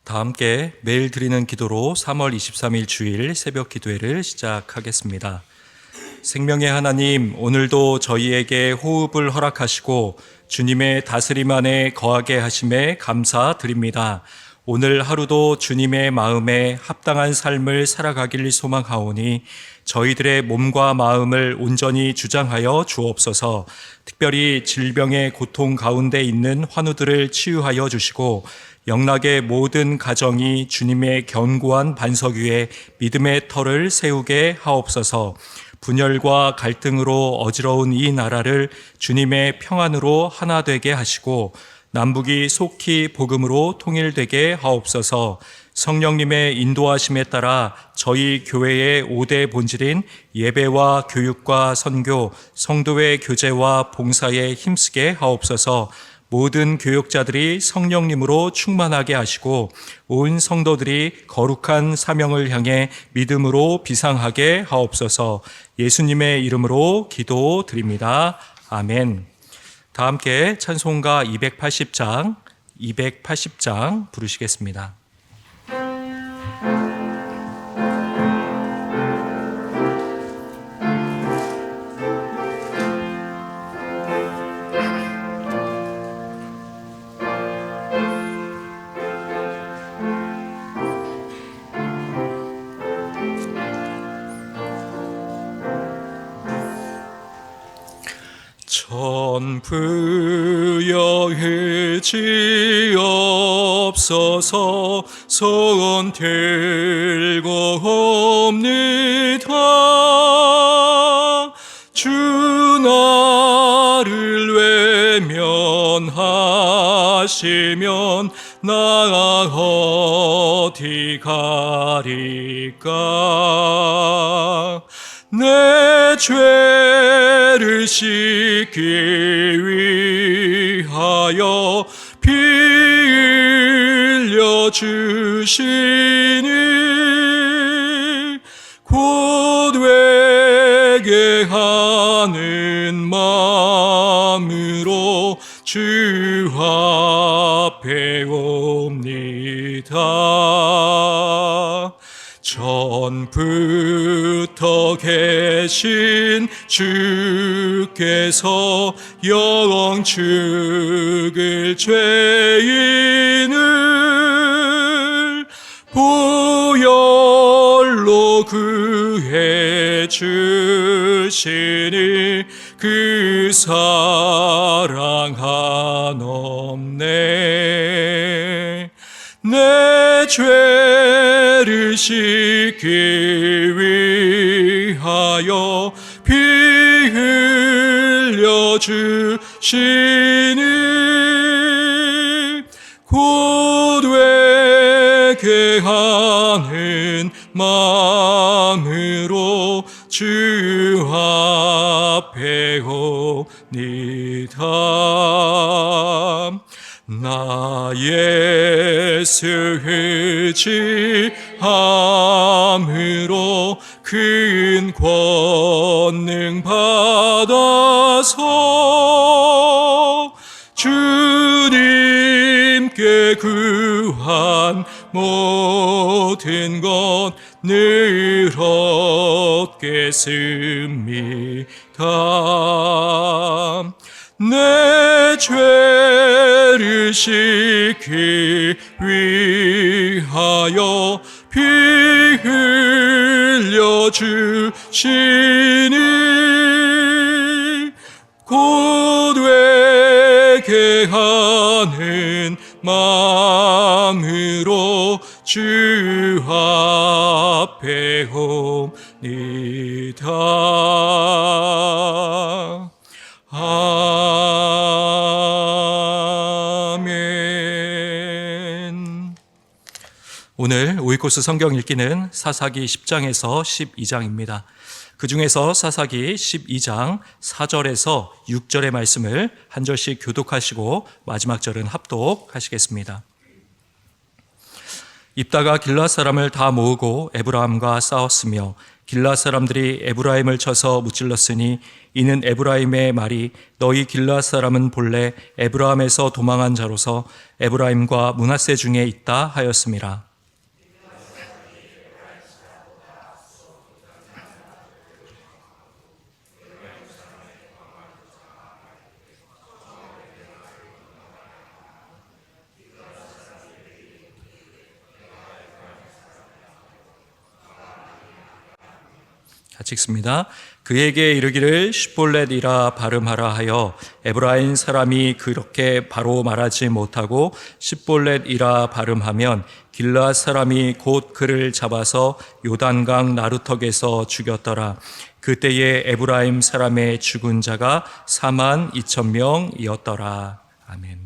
다 함께 매일 드리는 기도로 3월 23일 주일 새벽 기도회를 시작하겠습니다. 생명의 하나님, 오늘도 저희에게 호흡을 허락하시고 주님의 다스림 안에 거하게 하심에 감사드립니다. 오늘 하루도 주님의 마음에 합당한 삶을 살아가길 소망하오니 저희들의 몸과 마음을 온전히 주장하여 주옵소서. 특별히 질병의 고통 가운데 있는 환우들을 치유하여 주시고 영락의 모든 가정이 주님의 견고한 반석 위에 믿음의 터를 세우게 하옵소서. 분열과 갈등으로 어지러운 이 나라를 주님의 평안으로 하나 되게 하시고 남북이 속히 복음으로 통일되게 하옵소서. 성령님의 인도하심에 따라 저희 교회의 5대 본질인 예배와 교육과 선교, 성도의 교제와 봉사에 힘쓰게 하옵소서. 모든 교육자들이 성령님으로 충만하게 하시고 온 성도들이 거룩한 사명을 향해 믿음으로 비상하게 하옵소서. 예수님의 이름으로 기도드립니다. 아멘. 다 함께 찬송가 280장 부르시겠습니다. 전부여해지옵소서. 소원 들고옵니다. 주 나를 외면하시면 나 어디 가리까. 내 죄를 씻기 위하여 피 흘려 주시니 곧 회개하는 마음으로 주 앞에 옵니다. 전부터 계신 주께서 영축을 죄인을 보혈로 구해 주시니 그 사랑 한없네. 내 죄를 씻기 위하여 피 흘려 주시니 곧 회개하는 마음으로 주 앞에 옵니다. 나 예수 의지함으로 큰 권능 받아서 주님께 구한 모든 것 늘 얻겠습니다. 내 죄를 씻기 위하여 피 흘려 주시니 곧 회개하는 마음으로 주 앞에 옵니다. 아멘. 오늘 오이코스 성경 읽기는 사사기 10장에서 12장입니다. 그 중에서 사사기 12장 4절에서 6절의 말씀을 한 절씩 교독하시고 마지막 절은 합독하시겠습니다. 입다가 길앗 사람을 다 모으고 에브라함과 싸웠으며 길르앗 사람들이 에브라임을 쳐서 무찔렀으니 이는 에브라임의 말이 너희 길르앗 사람은 본래 에브라임에서 도망한 자로서 에브라임과 므낫세 중에 있다 하였음이라. 같이 읽습니다. 그에게 이르기를 십볼렛이라 발음하라 하여 에브라임 사람이 그렇게 바로 말하지 못하고 십볼렛이라 발음하면 길르앗 사람이 곧 그를 잡아서 요단강 나루턱에서 죽였더라. 그때에 에브라임 사람의 죽은 자가 42,000명이었더라. 아멘.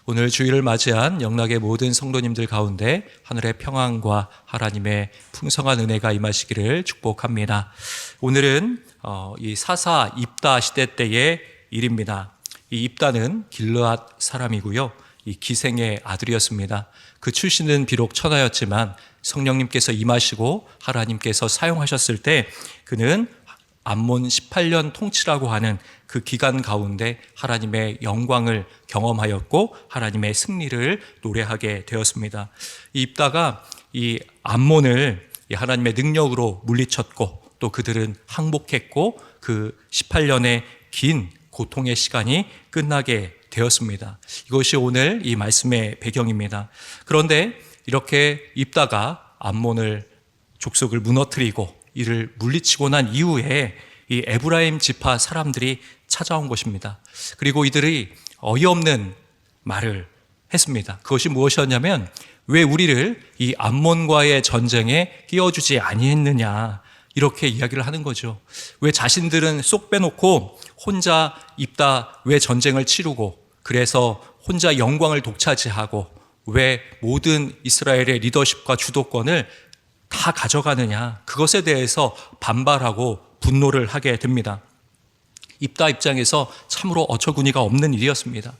오늘 주일을 맞이한 영락의 모든 성도님들 가운데 하늘의 평안과 하나님의 풍성한 은혜가 임하시기를 축복합니다. 오늘은 이 사사 입다 시대 때의 일입니다. 이 입다는 길르앗 사람이고요. 이 기생의 아들이었습니다. 그 출신은 비록 천하였지만 성령님께서 임하시고 하나님께서 사용하셨을 때 그는 암몬 18년 통치라고 하는 그 기간 가운데 하나님의 영광을 경험하였고 하나님의 승리를 노래하게 되었습니다. 이 입다가 이 암몬을 하나님의 능력으로 물리쳤고 또 그들은 항복했고 그 18년의 긴 고통의 시간이 끝나게 되었습니다. 이것이 오늘 이 말씀의 배경입니다. 그런데 이렇게 입다가 암몬을 족속을 무너뜨리고 이를 물리치고 난 이후에 이 에브라임 지파 사람들이 찾아온 것입니다. 그리고 이들이 어이없는 말을 했습니다. 그것이 무엇이었냐면 왜 우리를 이 암몬과의 전쟁에 끼워주지 아니했느냐 이렇게 이야기를 하는 거죠. 왜 자신들은 쏙 빼놓고 혼자 입다 왜 전쟁을 치르고 그래서 혼자 영광을 독차지하고 왜 모든 이스라엘의 리더십과 주도권을 다 가져가느냐 그것에 대해서 반발하고 분노를 하게 됩니다. 입다 입장에서 참으로 어처구니가 없는 일이었습니다.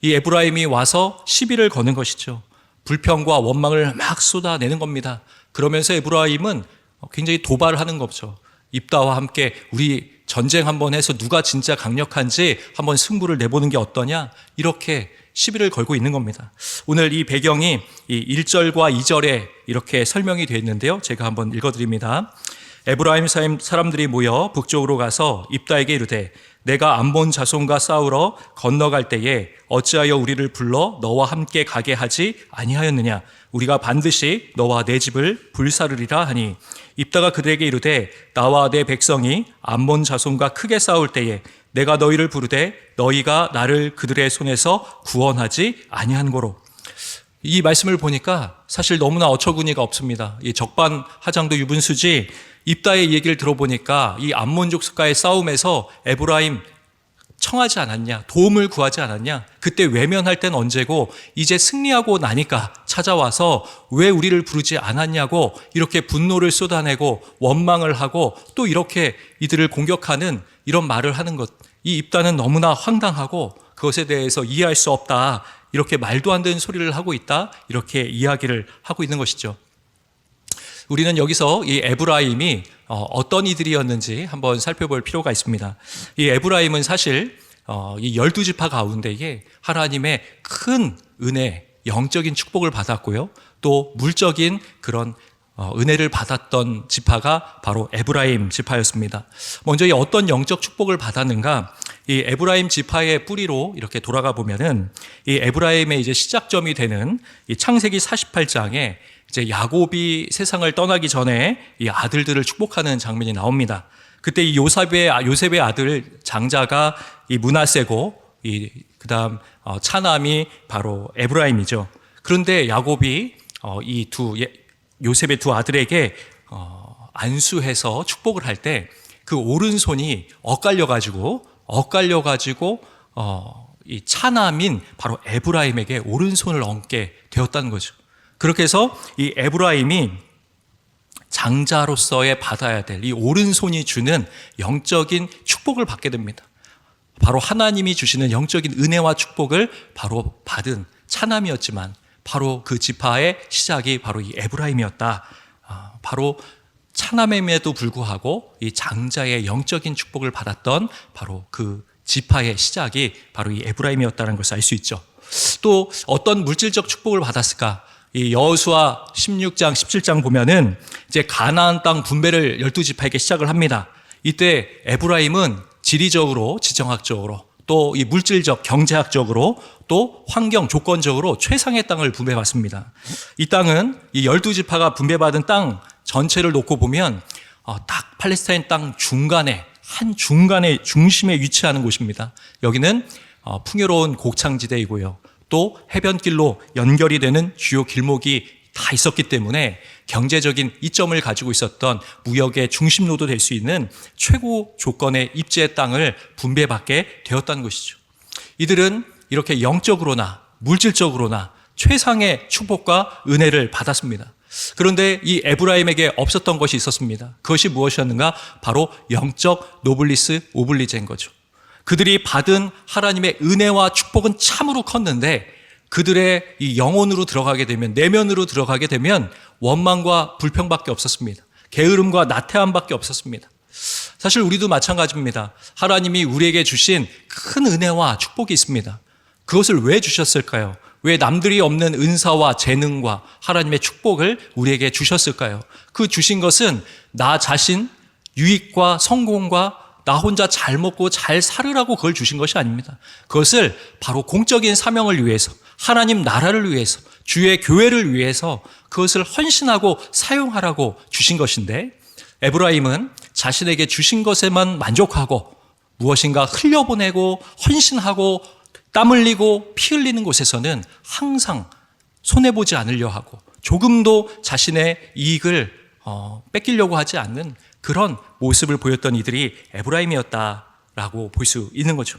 이 에브라임이 와서 시비를 거는 것이죠. 불평과 원망을 막 쏟아내는 겁니다. 그러면서 에브라임은 굉장히 도발을 하는 거죠. 입다와 함께 우리 전쟁 한번 해서 누가 진짜 강력한지 한번 승부를 내보는 게 어떠냐 이렇게 시비를 걸고 있는 겁니다. 오늘 이 배경이 이 1절과 2절에 이렇게 설명이 되어 있는데요. 제가 한번 읽어드립니다. 에브라임 사람들이 모여 북쪽으로 가서 입다에게 이르되 내가 암몬 자손과 싸우러 건너갈 때에 어찌하여 우리를 불러 너와 함께 가게 하지 아니하였느냐 우리가 반드시 너와 내 집을 불사르리라 하니 입다가 그들에게 이르되 나와 내 백성이 암몬 자손과 크게 싸울 때에 내가 너희를 부르되 너희가 나를 그들의 손에서 구원하지 아니한 거로. 이 말씀을 보니까 사실 너무나 어처구니가 없습니다. 이 적반하장도 유분수지 입다의 얘기를 들어보니까 이 암몬 족속과의 싸움에서 에브라임 청하지 않았냐, 도움을 구하지 않았냐, 그때 외면할 땐 언제고 이제 승리하고 나니까 찾아와서 왜 우리를 부르지 않았냐고 이렇게 분노를 쏟아내고 원망을 하고 또 이렇게 이들을 공격하는 이런 말을 하는 것. 이 입다는 너무나 황당하고 그것에 대해서 이해할 수 없다. 이렇게 말도 안 되는 소리를 하고 있다. 이렇게 이야기를 하고 있는 것이죠. 우리는 여기서 이 에브라임이 어떤 이들이었는지 한번 살펴볼 필요가 있습니다. 이 에브라임은 사실 이 12지파 가운데에 하나님의 큰 은혜, 영적인 축복을 받았고요. 또 물적인 그런 은혜를 받았던 지파가 바로 에브라임 지파였습니다. 먼저 이 어떤 영적 축복을 받았는가? 이 에브라임 지파의 뿌리로 이렇게 돌아가 보면은 이 에브라임의 이제 시작점이 되는 이 창세기 48장에 이제 야곱이 세상을 떠나기 전에 이 아들들을 축복하는 장면이 나옵니다. 그때 이 요셉의 아들 장자가 이 므낫세고 그다음 차남이 바로 에브라임이죠. 그런데 야곱이 요셉의 두 아들에게 안수해서 축복을 할 때 그 오른손이 엇갈려가지고 이 차남인 바로 에브라임에게 오른손을 얹게 되었다는 거죠. 그렇게 해서 이 에브라임이 장자로서의 받아야 될 이 오른손이 주는 영적인 축복을 받게 됩니다. 바로 하나님이 주시는 영적인 은혜와 축복을 바로 받은 차남이었지만 바로 그 지파의 시작이 바로 이 에브라임이었다. 바로 차남임에도 불구하고 이 장자의 영적인 축복을 받았던 바로 그 지파의 시작이 바로 이 에브라임이었다는 것을 알 수 있죠. 또 어떤 물질적 축복을 받았을까? 이 여호수아 16장, 17장 보면은 이제 가나안 땅 분배를 12지파에게 시작을 합니다. 이때 에브라임은 지리적으로, 지정학적으로, 또 이 물질적, 경제학적으로, 또 환경, 조건적으로 최상의 땅을 분배받습니다. 이 땅은 이 12지파가 분배받은 땅 전체를 놓고 보면 딱 팔레스타인 땅 중간에 중심에 위치하는 곳입니다. 여기는 풍요로운 곡창지대이고요. 또 해변길로 연결이 되는 주요 길목이 다 있었기 때문에 경제적인 이점을 가지고 있었던 무역의 중심로도 될 수 있는 최고 조건의 입지의 땅을 분배받게 되었다는 것이죠. 이들은 이렇게 영적으로나 물질적으로나 최상의 축복과 은혜를 받았습니다. 그런데 이 에브라임에게 없었던 것이 있었습니다. 그것이 무엇이었는가? 바로 영적 노블리스 오블리제인 거죠. 그들이 받은 하나님의 은혜와 축복은 참으로 컸는데 그들의 이 영혼으로 들어가게 되면, 내면으로 들어가게 되면 원망과 불평밖에 없었습니다. 게으름과 나태함밖에 없었습니다. 사실 우리도 마찬가지입니다. 하나님이 우리에게 주신 큰 은혜와 축복이 있습니다. 그것을 왜 주셨을까요? 왜 남들이 없는 은사와 재능과 하나님의 축복을 우리에게 주셨을까요? 그 주신 것은 나 자신, 유익과 성공과 나 혼자 잘 먹고 잘 살으라고 그걸 주신 것이 아닙니다. 그것을 바로 공적인 사명을 위해서, 하나님 나라를 위해서, 주의 교회를 위해서 그것을 헌신하고 사용하라고 주신 것인데, 에브라임은 자신에게 주신 것에만 만족하고 무엇인가 흘려보내고 헌신하고 땀 흘리고 피 흘리는 곳에서는 항상 손해보지 않으려 하고 조금도 자신의 이익을 뺏기려고 하지 않는 그런 모습을 보였던 이들이 에브라임이었다라고 볼 수 있는 거죠.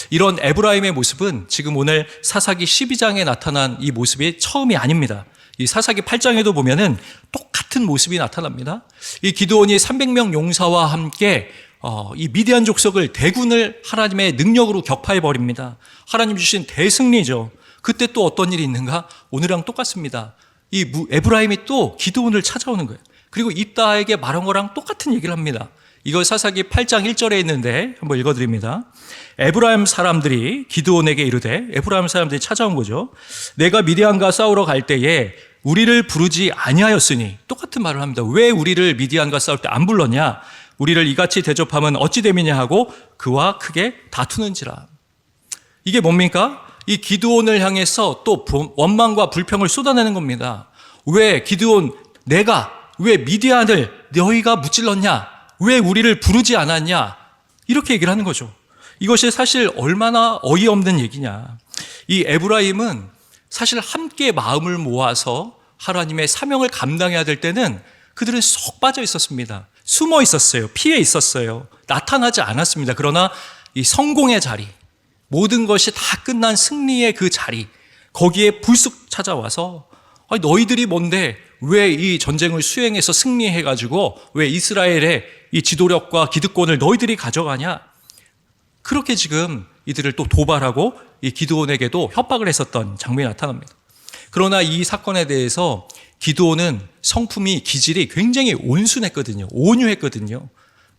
이런 에브라임의 모습은 지금 오늘 사사기 12장에 나타난 이 모습이 처음이 아닙니다. 이 사사기 8장에도 보면은 똑같은 모습이 나타납니다. 이 기드온이 300명 용사와 함께 이 미디안 족속을 대군을 하나님의 능력으로 격파해 버립니다. 하나님 주신 대승리죠. 그때 또 어떤 일이 있는가? 오늘랑 똑같습니다. 이 에브라임이 또 기드온을 찾아오는 거예요. 그리고 입다에게 말한 거랑 똑같은 얘기를 합니다. 이거 사사기 8장 1절에 있는데 한번 읽어드립니다. 에브라임 사람들이 기드온에게 이르되, 에브라임 사람들이 찾아온 거죠. 내가 미디안과 싸우러 갈 때에 우리를 부르지 아니하였으니, 똑같은 말을 합니다. 왜 우리를 미디안과 싸울 때 안 불렀냐? 우리를 이같이 대접하면 어찌 됨이냐 하고 그와 크게 다투는지라. 이게 뭡니까? 이 기드온을 향해서 또 원망과 불평을 쏟아내는 겁니다. 왜 기드온, 왜 미디안을 너희가 무찔렀냐? 왜 우리를 부르지 않았냐? 이렇게 얘기를 하는 거죠. 이것이 사실 얼마나 어이없는 얘기냐. 이 에브라임은 사실 함께 마음을 모아서 하나님의 사명을 감당해야 될 때는 그들은 쏙 빠져 있었습니다. 숨어 있었어요. 피해 있었어요. 나타나지 않았습니다. 그러나 이 성공의 자리, 모든 것이 다 끝난 승리의 그 자리, 거기에 불쑥 찾아와서 너희들이 뭔데 왜 이 전쟁을 수행해서 승리해가지고 왜 이스라엘의 이 지도력과 기득권을 너희들이 가져가냐? 그렇게 지금 이들을 또 도발하고 이 기드온에게도 협박을 했었던 장면이 나타납니다. 그러나 이 사건에 대해서 기드온은 성품이, 기질이 굉장히 온순했거든요. 온유했거든요.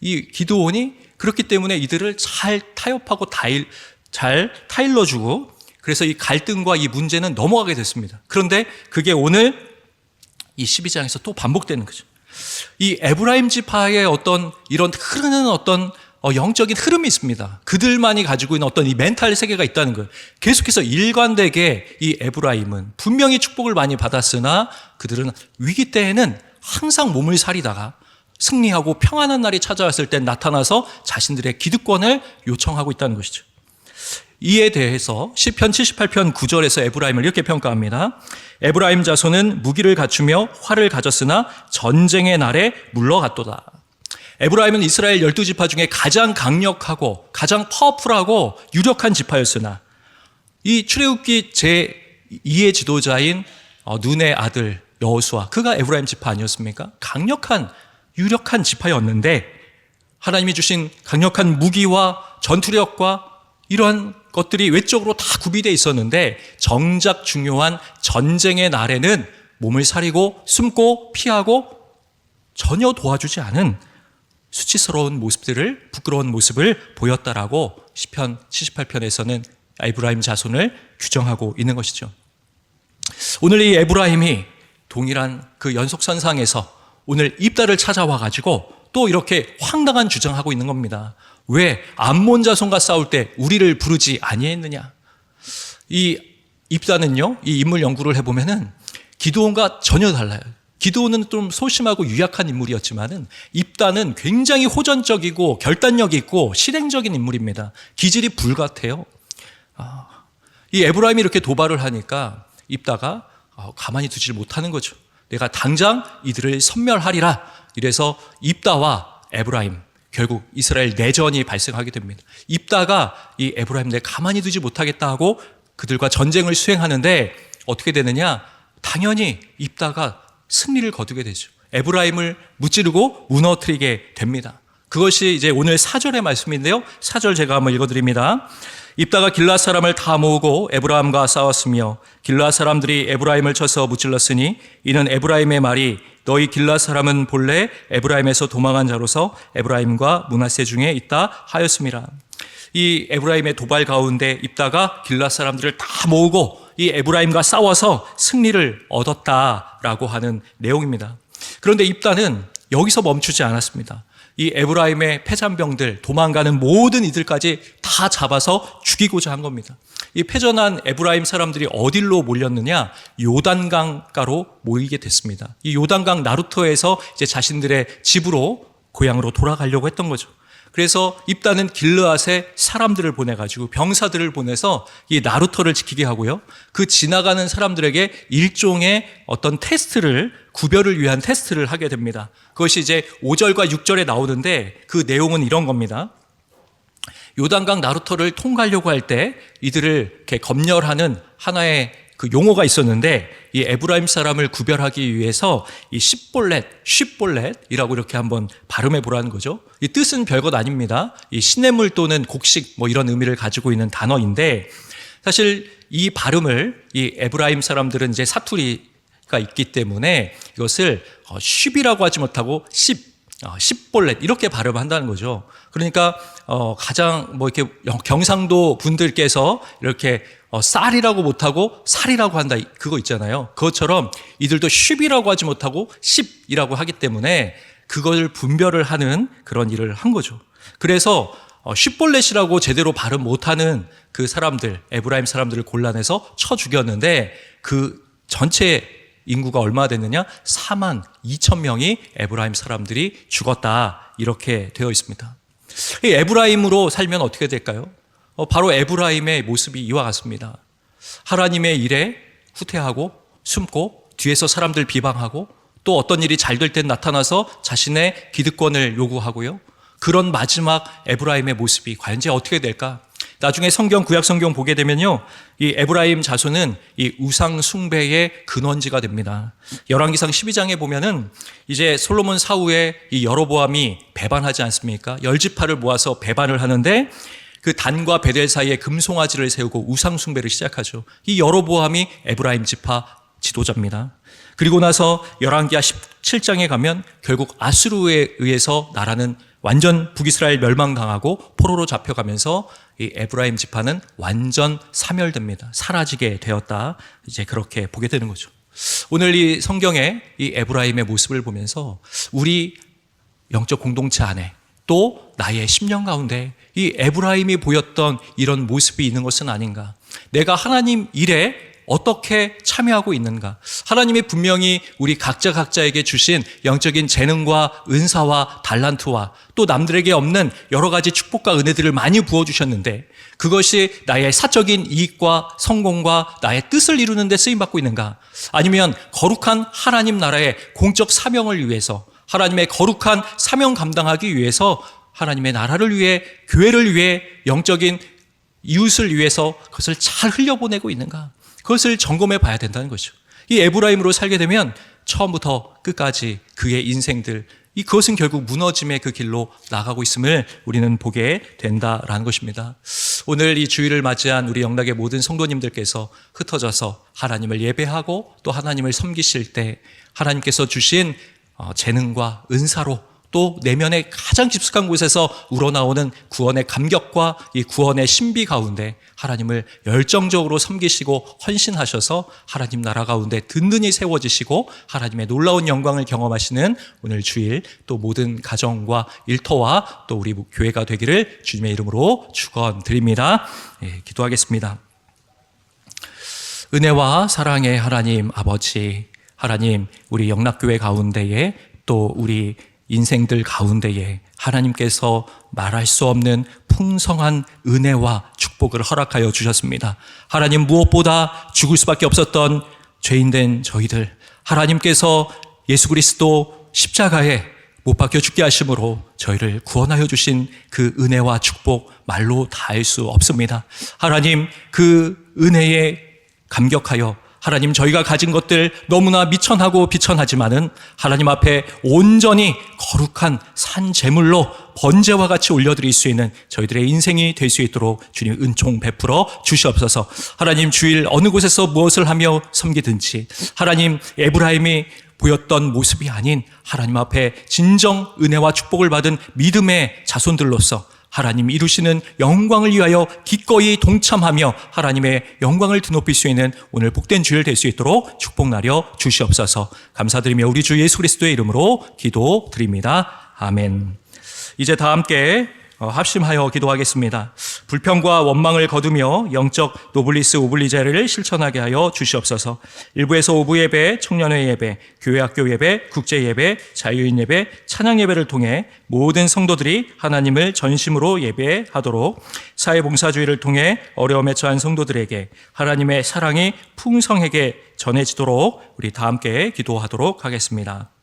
이 기드온이 그렇기 때문에 이들을 잘 타협하고 잘 타일러주고, 그래서 이 갈등과 이 문제는 넘어가게 됐습니다. 그런데 그게 오늘 이 12장에서 또 반복되는 거죠. 이 에브라임 지파의 어떤 이런 흐르는 어떤 영적인 흐름이 있습니다. 그들만이 가지고 있는 어떤 이 멘탈 세계가 있다는 거예요. 계속해서 일관되게 이 에브라임은 분명히 축복을 많이 받았으나 그들은 위기 때에는 항상 몸을 사리다가 승리하고 평안한 날이 찾아왔을 때 나타나서 자신들의 기득권을 요청하고 있다는 것이죠. 이에 대해서 시편 78편 9절에서 에브라임을 이렇게 평가합니다. 에브라임 자손은 무기를 갖추며 활을 가졌으나 전쟁의 날에 물러갔도다. 에브라임은 이스라엘 12지파 중에 가장 강력하고 가장 파워풀하고 유력한 지파였으나 이 출애굽기 제2의 지도자인 눈의 아들 여호수아, 그가 에브라임 지파 아니었습니까? 강력한 유력한 지파였는데 하나님이 주신 강력한 무기와 전투력과 이러한 것들이 외적으로 다 구비되어 있었는데 정작 중요한 전쟁의 날에는 몸을 사리고 숨고 피하고 전혀 도와주지 않은 수치스러운 모습들을, 부끄러운 모습을 보였다라고 시편 78편에서는 에브라임 자손을 규정하고 있는 것이죠. 오늘 이 에브라임이 동일한 그 연속선상에서 오늘 입다를 찾아와 가지고 또 이렇게 황당한 주장하고 있는 겁니다. 왜 암몬 자손과 싸울 때 우리를 부르지 아니했느냐? 이 입다는요, 이 인물 연구를 해보면은 기드온과 전혀 달라요. 기드온은 좀 소심하고 유약한 인물이었지만은 입다는 굉장히 호전적이고 결단력이 있고 실행적인 인물입니다. 기질이 불같아요. 이 에브라임이 이렇게 도발을 하니까 입다가 가만히 두질 못하는 거죠. 내가 당장 이들을 섬멸하리라. 이래서 입다와 에브라임, 결국 이스라엘 내전이 발생하게 됩니다. 입다가 이 에브라임 내 가만히 두지 못하겠다 하고 그들과 전쟁을 수행하는데 어떻게 되느냐? 당연히 입다가 승리를 거두게 되죠. 에브라임을 무찌르고 무너뜨리게 됩니다. 그것이 이제 오늘 4절의 말씀인데요. 4절 제가 한번 읽어드립니다. 입다가 길앗 사람을 다 모으고 에브라임과 싸웠으며 길앗 사람들이 에브라임을 쳐서 무찔렀으니 이는 에브라임의 말이 너희 길앗 사람은 본래 에브라임에서 도망한 자로서 에브라임과 므낫세 중에 있다 하였음이라. 이 에브라임의 도발 가운데 입다가 길앗 사람들을 다 모으고 이 에브라임과 싸워서 승리를 얻었다라고 하는 내용입니다. 그런데 입다는 여기서 멈추지 않았습니다. 이 에브라임의 패잔병들, 도망가는 모든 이들까지 다 잡아서 죽이고자 한 겁니다. 이 패전한 에브라임 사람들이 어디로 몰렸느냐? 요단강가로 모이게 됐습니다. 이 요단강 나루터에서 이제 자신들의 집으로, 고향으로 돌아가려고 했던 거죠. 그래서 입다는 길르앗에 사람들을 보내가지고 병사들을 보내서 이 나루터를 지키게 하고요. 그 지나가는 사람들에게 일종의 어떤 테스트를, 구별을 위한 테스트를 하게 됩니다. 그것이 이제 5절과 6절에 나오는데 그 내용은 이런 겁니다. 요단강 나루터를 통과하려고 할 때 이들을 이렇게 검열하는 하나의 그 용어가 있었는데 이 에브라임 사람을 구별하기 위해서 이 쉽볼렛이라고 이렇게 한번 발음해 보라는 거죠. 이 뜻은 별것 아닙니다. 이 시냇물 또는 곡식 뭐 이런 의미를 가지고 있는 단어인데 사실 이 발음을 이 에브라임 사람들은 이제 사투리가 있기 때문에 이것을 쉽이라고 하지 못하고 십볼렛 이렇게 발음한다는 거죠. 그러니까 가장 뭐 이렇게 경상도 분들께서 이렇게 쌀이라고 못하고 살이라고 한다 그거 있잖아요. 그것처럼 이들도 쉽이라고 하지 못하고 십이라고 하기 때문에 그걸 분별을 하는 그런 일을 한 거죠. 그래서 쉽볼렛이라고 제대로 발음 못하는 그 사람들, 에브라임 사람들을 골라내서 쳐 죽였는데 그 전체 인구가 얼마나 됐느냐? 4만 2천 명이 에브라임 사람들이 죽었다 이렇게 되어 있습니다. 이 에브라임으로 살면 어떻게 될까요? 바로 에브라임의 모습이 이와 같습니다. 하나님의 일에 후퇴하고 숨고 뒤에서 사람들 비방하고 또 어떤 일이 잘 될 땐 나타나서 자신의 기득권을 요구하고요. 그런 마지막 에브라임의 모습이 과연 이제 어떻게 될까? 나중에 구약 성경 보게 되면요. 이 에브라임 자손은 이 우상 숭배의 근원지가 됩니다. 열왕기상 12장에 보면은 이제 솔로몬 사후에 이 여로보암이 배반하지 않습니까? 10지파를 모아서 배반을 하는데 그 단과 베델 사이에 금송아지를 세우고 우상 숭배를 시작하죠. 이 여로보암이 에브라임 지파 지도자입니다. 그리고 나서 열왕기하 17장에 가면 결국 아수르에 의해서 나라는 완전 북이스라엘 멸망당하고 포로로 잡혀가면서 이 에브라임 지파는 완전 사멸됩니다. 사라지게 되었다. 이제 그렇게 보게 되는 거죠. 오늘 이 성경의 이 에브라임의 모습을 보면서 우리 영적 공동체 안에 또 나의 심령 가운데 이 에브라임이 보였던 이런 모습이 있는 것은 아닌가? 내가 하나님 일에 어떻게 참여하고 있는가? 하나님이 분명히 우리 각자에게 주신 영적인 재능과 은사와 달란트와 또 남들에게 없는 여러 가지 축복과 은혜들을 많이 부어주셨는데 그것이 나의 사적인 이익과 성공과 나의 뜻을 이루는 데 쓰임받고 있는가? 아니면 거룩한 하나님 나라의 공적 사명을 위해서 하나님의 거룩한 사명 감당하기 위해서 하나님의 나라를 위해 교회를 위해 영적인 이웃을 위해서 그것을 잘 흘려보내고 있는가? 그것을 점검해 봐야 된다는 거죠. 이 에브라임으로 살게 되면 처음부터 끝까지 그의 인생들, 그것은 결국 무너짐의 그 길로 나가고 있음을 우리는 보게 된다라는 것입니다. 오늘 이 주일을 맞이한 우리 영락의 모든 성도님들께서 흩어져서 하나님을 예배하고 또 하나님을 섬기실 때 하나님께서 주신 재능과 은사로 또 내면의 가장 깊숙한 곳에서 우러나오는 구원의 감격과 이 구원의 신비 가운데 하나님을 열정적으로 섬기시고 헌신하셔서 하나님 나라 가운데 든든히 세워지시고 하나님의 놀라운 영광을 경험하시는 오늘 주일 또 모든 가정과 일터와 또 우리 교회가 되기를 주님의 이름으로 축원드립니다. 기도하겠습니다. 은혜와 사랑의 하나님 아버지, 하나님 우리 영락교회 가운데에 또 우리 인생들 가운데에 하나님께서 말할 수 없는 풍성한 은혜와 축복을 허락하여 주셨습니다. 하나님 무엇보다 죽을 수밖에 없었던 죄인된 저희들, 하나님께서 예수 그리스도 십자가에 못 박혀 죽게 하심으로 저희를 구원하여 주신 그 은혜와 축복 말로 다할 수 없습니다. 하나님 그 은혜에 감격하여 하나님 저희가 가진 것들 너무나 미천하고 비천하지만은 하나님 앞에 온전히 거룩한 산 제물로 번제와 같이 올려드릴 수 있는 저희들의 인생이 될 수 있도록 주님 은총 베풀어 주시옵소서. 하나님 주일 어느 곳에서 무엇을 하며 섬기든지 하나님 에브라임이 보였던 모습이 아닌 하나님 앞에 진정 은혜와 축복을 받은 믿음의 자손들로서 하나님 이루시는 영광을 위하여 기꺼이 동참하며 하나님의 영광을 드높일 수 있는 오늘 복된 주일 될 수 있도록 축복 나려 주시옵소서. 감사드리며 우리 주 예수 그리스도의 이름으로 기도드립니다. 아멘. 이제 다 함께 합심하여 기도하겠습니다. 불평과 원망을 거두며 영적 노블리스 오블리제를 실천하게 하여 주시옵소서. 1부에서 5부 예배, 청년회 예배, 교회 학교 예배, 국제 예배, 자유인 예배, 찬양 예배를 통해 모든 성도들이 하나님을 전심으로 예배하도록 사회봉사주의를 통해 어려움에 처한 성도들에게 하나님의 사랑이 풍성하게 전해지도록 우리 다 함께 기도하도록 하겠습니다.